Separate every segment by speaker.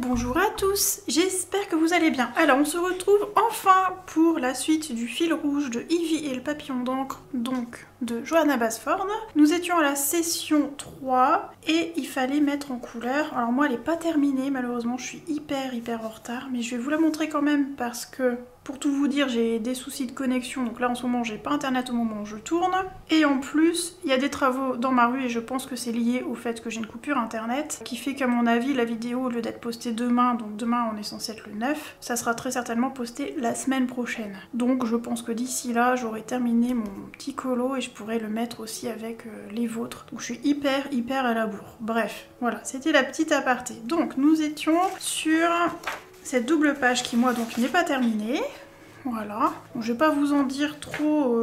Speaker 1: bonjour à tous, j'espère que vous allez bien. Alors on se retrouve enfin pour la suite du fil rouge de Ivy et le papillon d'encre, donc de Johanna Basford. Nous étions à la session 3 et il fallait mettre en couleur. Alors moi elle n'est pas terminée, malheureusement je suis hyper en retard, mais je vais vous la montrer quand même parce que pour tout vous dire, j'ai des soucis de connexion, donc là en ce moment j'ai pas internet au moment où je tourne. Et en plus, il y a des travaux dans ma rue et je pense que c'est lié au fait que j'ai une coupure internet, qui fait qu'à mon avis la vidéo, au lieu d'être postée demain, donc demain on est censé être le 9, ça sera très certainement posté la semaine prochaine. Donc je pense que d'ici là, j'aurai terminé mon petit colo et je pourrai le mettre aussi avec les vôtres. Donc je suis hyper à la bourre. Bref, voilà, c'était la petite aparté. Donc nous étions sur cette double page qui moi donc n'est pas terminée. Voilà, bon, je vais pas vous en dire trop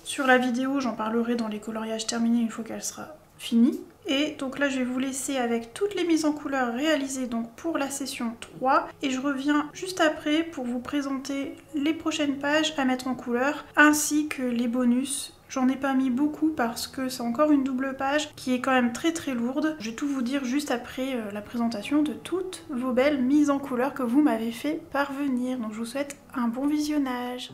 Speaker 1: sur la vidéo, j'en parlerai dans les coloriages terminés une fois qu'elle sera finie. Et donc là je vais vous laisser avec toutes les mises en couleur réalisées donc pour la session 3 et je reviens juste après pour vous présenter les prochaines pages à mettre en couleur ainsi que les bonus. J'en ai pas mis beaucoup parce que c'est encore une double page qui est quand même très lourde. Je vais tout vous dire juste après la présentation de toutes vos belles mises en couleur que vous m'avez fait parvenir. Donc je vous souhaite un bon visionnage.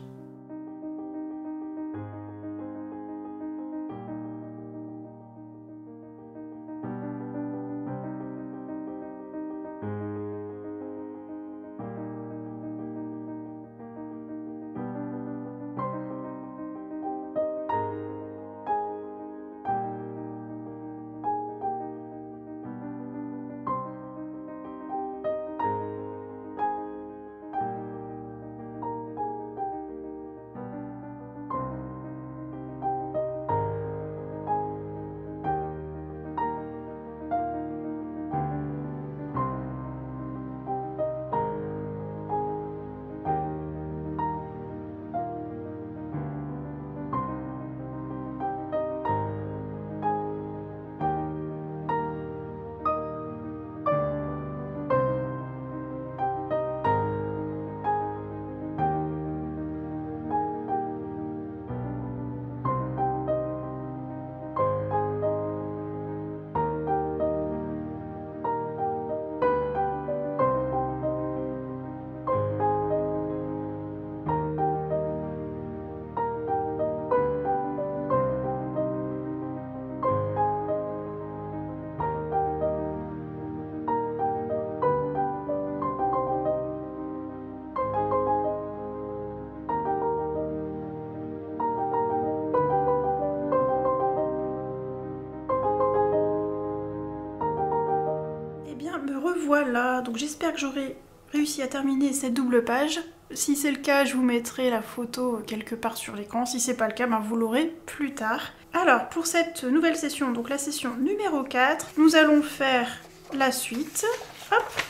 Speaker 1: Voilà, donc j'espère que j'aurai réussi à terminer cette double page. Si c'est le cas, je vous mettrai la photo quelque part sur l'écran. Si c'est pas le cas, ben vous l'aurez plus tard. Alors, pour cette nouvelle session, donc la session numéro 4, nous allons faire la suite. Hop,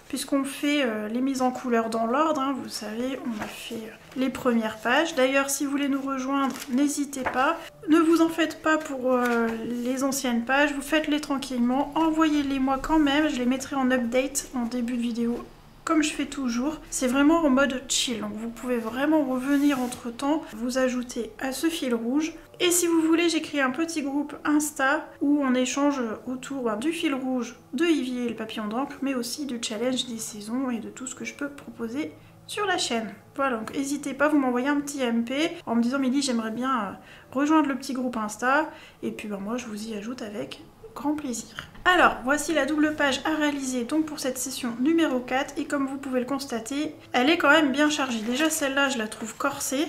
Speaker 1: puisqu'on fait les mises en couleur dans l'ordre, hein, vous savez, on a fait les premières pages. D'ailleurs, si vous voulez nous rejoindre, n'hésitez pas. Ne vous en faites pas pour les anciennes pages, vous faites-les tranquillement, envoyez-les moi quand même, je les mettrai en update en début de vidéo, comme je fais toujours. C'est vraiment en mode chill, donc vous pouvez vraiment revenir entre temps, vous ajouter à ce fil rouge. Et si vous voulez, j'ai créé un petit groupe Insta où on échange autour du fil rouge de Ivy et le papillon d'encre, mais aussi du challenge des saisons et de tout ce que je peux proposer sur la chaîne. Voilà, donc n'hésitez pas, vous m'envoyez un petit MP en me disant Milly, j'aimerais bien rejoindre le petit groupe Insta, et puis moi je vous y ajoute avec grand plaisir. Alors, voici la double page à réaliser donc pour cette session numéro 4, et comme vous pouvez le constater, elle est quand même bien chargée. Déjà celle-là, je la trouve corsée,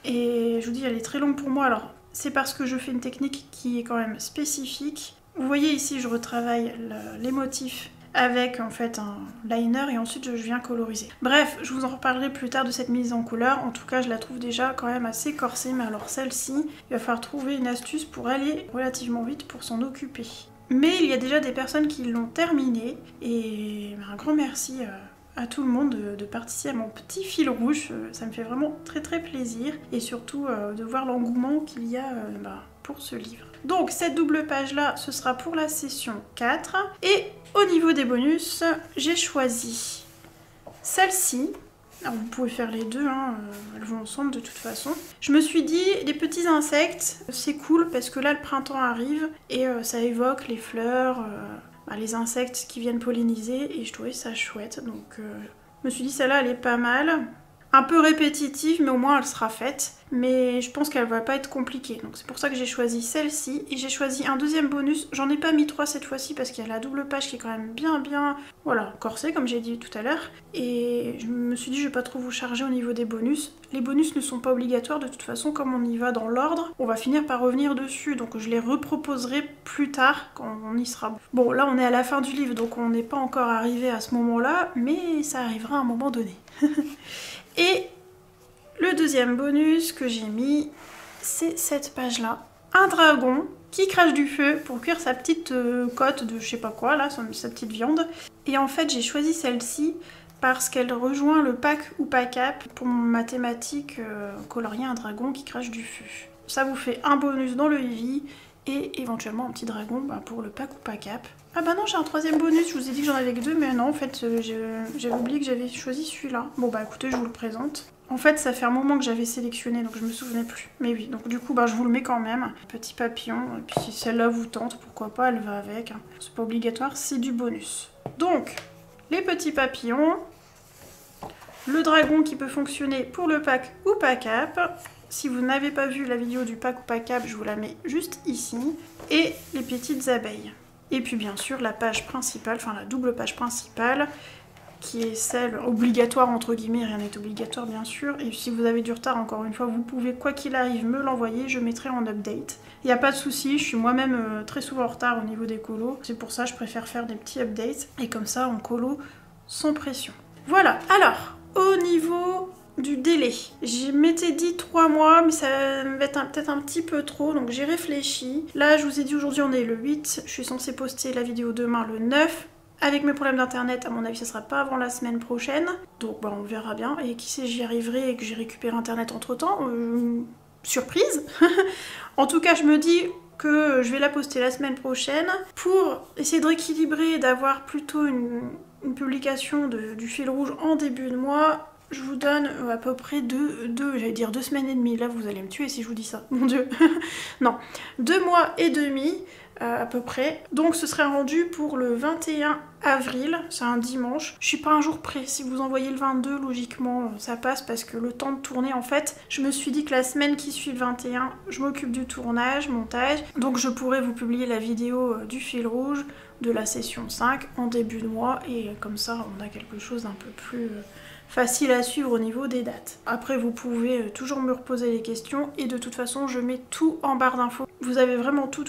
Speaker 1: et je vous dis, elle est très longue pour moi, alors c'est parce que je fais une technique qui est quand même spécifique. Vous voyez ici, je retravaille les motifs avec en fait un liner et ensuite je viens coloriser. Bref, je vous en reparlerai plus tard de cette mise en couleur. En tout cas, je la trouve déjà quand même assez corsée, mais alors celle-ci, il va falloir trouver une astuce pour aller relativement vite pour s'en occuper. Mais il y a déjà des personnes qui l'ont terminée et un grand merci à tout le monde de participer à mon petit fil rouge. Ça me fait vraiment très plaisir et surtout de voir l'engouement qu'il y a pour ce livre. Donc cette double page là, ce sera pour la session 4. Et au niveau des bonus, j'ai choisi celle-ci. Alors vous pouvez faire les deux, hein, elles vont ensemble de toute façon. Je me suis dit, les petits insectes, c'est cool parce que là le printemps arrive et ça évoque les fleurs, les insectes qui viennent polliniser et je trouvais ça chouette. Donc je me suis dit celle-là elle est pas mal. Un peu répétitive mais au moins elle sera faite. Mais je pense qu'elle va pas être compliquée. Donc c'est pour ça que j'ai choisi celle-ci. Et j'ai choisi un deuxième bonus. J'en ai pas mis 3 cette fois-ci parce qu'il y a la double page qui est quand même bien voilà, corsée comme j'ai dit tout à l'heure. Et je me suis dit je vais pas trop vous charger au niveau des bonus. Les bonus ne sont pas obligatoires de toute façon comme on y va dans l'ordre. On va finir par revenir dessus. Donc je les reproposerai plus tard quand on y sera. Bon là on est à la fin du livre donc on n'est pas encore arrivé à ce moment-là. Mais ça arrivera à un moment donné. Et le deuxième bonus que j'ai mis, c'est cette page-là. Un dragon qui crache du feu pour cuire sa petite côte de je sais pas quoi, là, sa petite viande. Et en fait, j'ai choisi celle-ci parce qu'elle rejoint le pack ou pack up pour ma thématique colorier un dragon qui crache du feu. Ça vous fait un bonus dans le Eevee et éventuellement un petit dragon pour le pack ou pack up. Ah bah non, j'ai un troisième bonus, je vous ai dit que j'en avais que 2, mais non, en fait, j'avais oublié que j'avais choisi celui-là. Bon bah écoutez, je vous le présente. En fait, ça fait un moment que j'avais sélectionné, donc je me souvenais plus. Mais oui, donc du coup, je vous le mets quand même. Petit papillon, et puis si celle-là vous tente, pourquoi pas, elle va avec. Hein. C'est pas obligatoire, c'est du bonus. Donc, les petits papillons, le dragon qui peut fonctionner pour le pack ou pack up. Si vous n'avez pas vu la vidéo du pack ou pack up, je vous la mets juste ici. Et les petites abeilles. Et puis bien sûr, la page principale, enfin la double page principale, qui est celle obligatoire entre guillemets, rien n'est obligatoire bien sûr. Et si vous avez du retard, encore une fois, vous pouvez quoi qu'il arrive me l'envoyer, je mettrai en update. Il n'y a pas de souci, je suis moi-même très souvent en retard au niveau des colos. C'est pour ça que je préfère faire des petits updates. Et comme ça, on colo sans pression. Voilà, alors, au niveau du délai, je m'étais dit 3 mois, mais ça va être peut-être un petit peu trop, donc j'ai réfléchi. Là, je vous ai dit aujourd'hui, on est le 8, je suis censée poster la vidéo demain le 9. Avec mes problèmes d'internet, à mon avis, ça sera pas avant la semaine prochaine. Donc on verra bien. Et qui sait, j'y arriverai et que j'ai récupéré internet entre temps. Surprise. En tout cas, je me dis que je vais la poster la semaine prochaine pour essayer de rééquilibrer et d'avoir plutôt une publication du fil rouge en début de mois. Je vous donne à peu près j'allais dire 2 semaines et demie. Là, vous allez me tuer si je vous dis ça. Mon Dieu. Non, 2 mois et demi. À peu près. Donc ce serait rendu pour le 21 avril, c'est un dimanche. Je suis pas un jour près, si vous envoyez le 22, logiquement ça passe parce que le temps de tourner, en fait, je me suis dit que la semaine qui suit le 21, je m'occupe du tournage, montage, donc je pourrais vous publier la vidéo du fil rouge de la session 5 en début de mois et comme ça on a quelque chose d'un peu plus facile à suivre au niveau des dates. Après vous pouvez toujours me reposer les questions et de toute façon je mets tout en barre d'infos. Vous avez vraiment tout,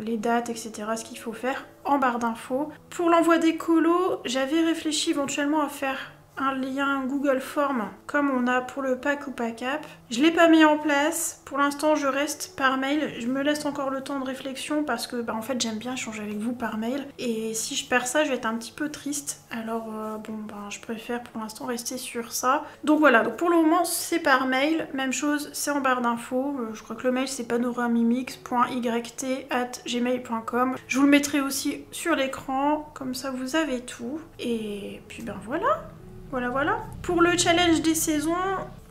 Speaker 1: les dates, etc. ce qu'il faut faire en barre d'infos. Pour l'envoi des colos, j'avais réfléchi éventuellement à faire un lien Google Form comme on a pour le pack ou pack up. Je l'ai pas mis en place. Pour l'instant, je reste par mail. Je me laisse encore le temps de réflexion parce que en fait, j'aime bien échanger avec vous par mail. Et si je perds ça, je vais être un petit peu triste. Alors je préfère pour l'instant rester sur ça. Donc voilà, donc pour le moment, c'est par mail. Même chose, c'est en barre d'infos. Je crois que le mail, c'est panoramimix.yt@gmail.com. Je vous le mettrai aussi sur l'écran. Comme ça, vous avez tout. Et puis voilà. Voilà. Pour le challenge des saisons,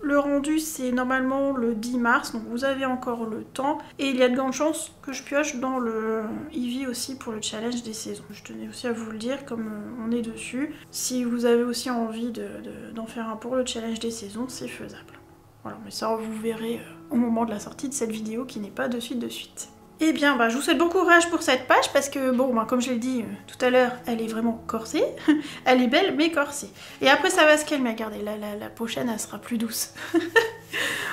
Speaker 1: le rendu c'est normalement le 10 mars, donc vous avez encore le temps. Et il y a de grandes chances que je pioche dans le Eevee aussi pour le challenge des saisons. Je tenais aussi à vous le dire comme on est dessus. Si vous avez aussi envie d'en faire un pour le challenge des saisons, c'est faisable. Voilà, mais ça vous verrez au moment de la sortie de cette vidéo qui n'est pas de suite. Eh bien, je vous souhaite bon courage pour cette page parce que, comme je l'ai dit tout à l'heure, elle est vraiment corsée. Elle est belle, mais corsée. Et après, ça va se calmer. Regardez, la prochaine, elle sera plus douce.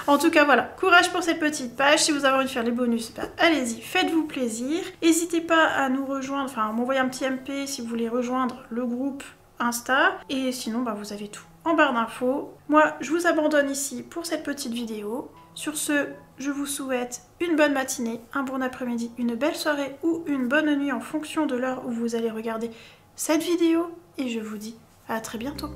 Speaker 1: En tout cas, voilà. Courage pour cette petite page. Si vous avez envie de faire les bonus, allez-y, faites-vous plaisir. N'hésitez pas à nous rejoindre, à m'envoyer un petit MP si vous voulez rejoindre le groupe Insta. Et sinon, vous avez tout en barre d'infos. Moi, je vous abandonne ici pour cette petite vidéo. Sur ce, je vous souhaite une bonne matinée, un bon après-midi, une belle soirée ou une bonne nuit en fonction de l'heure où vous allez regarder cette vidéo. Et je vous dis à très bientôt.